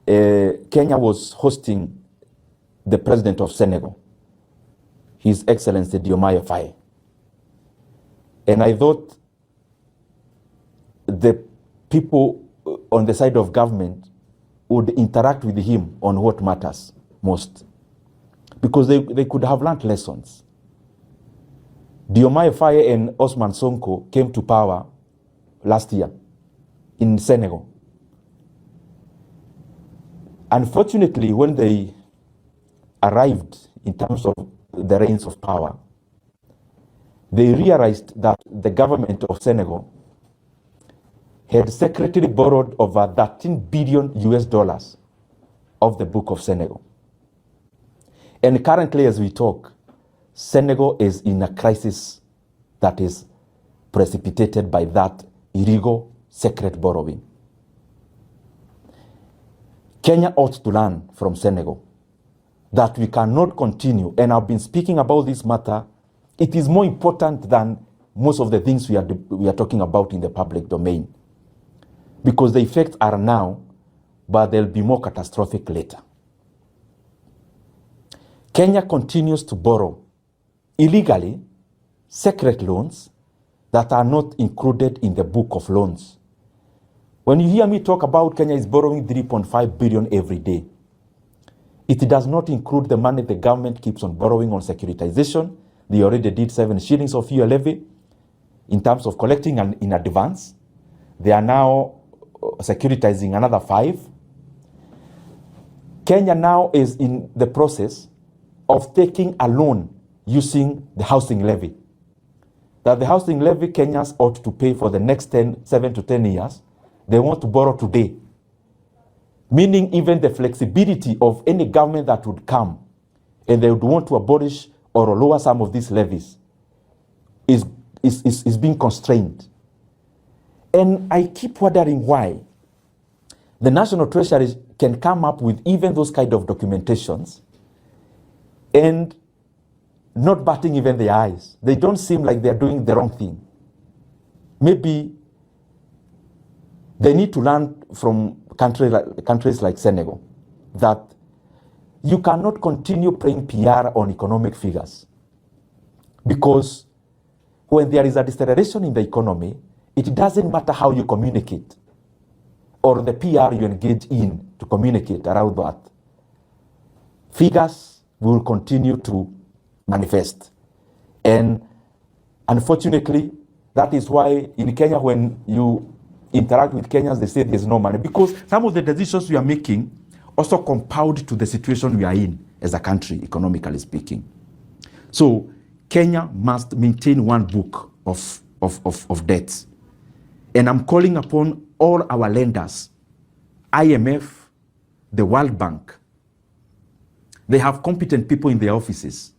Kenya was hosting the president of Senegal, His Excellency Diomaye Faye. And I thought the people on the side of government would interact with him on what matters most, because they could have learned lessons. Diomaye Faye and Osman Sonko came to power last year in Senegal. Unfortunately, when they arrived in terms of the reins of power, they realized that the government of Senegal had secretly borrowed over 13 billion US dollars of the Book of Senegal. And currently, as we talk, Senegal is in a crisis that is precipitated by that illegal secret borrowing. Kenya ought to learn from Senegal that we cannot continue, and I've been speaking about this matter. It is more important than most of the things we are talking about in the public domain, because the effects are now, but they'll be more catastrophic later. Kenya continues to borrow illegally secret loans that are not included in the book of loans. When you hear me talk about Kenya is borrowing 3.5 billion every day, it does not include the money the government keeps on borrowing on securitization. They already did 7 shillings of fuel levy in terms of collecting in advance. They are now securitizing another 5. Kenya now is in the process of taking a loan using the housing levy. That the housing levy Kenyans ought to pay for the next 7 to 10 years, they want to borrow today. Meaning even the flexibility of any government that would come and they would want to abolish or lower some of these levies is being constrained. And I keep wondering why the National Treasury can come up with even those kind of documentations and not batting even their eyes. They don't seem like they're doing the wrong thing. Maybe they need to learn from countries like Senegal that you cannot continue playing PR on economic figures, because when there is a deceleration in the economy, it doesn't matter how you communicate or the PR you engage in to communicate around that. Figures will continue to manifest. And unfortunately, that is why in Kenya, when you interact with Kenyans, they say there's no money, because some of the decisions we are making also compound to the situation we are in as a country, economically speaking. So Kenya must maintain one book of debts. And I'm calling upon all our lenders, IMF, the World Bank. They have competent people in their offices.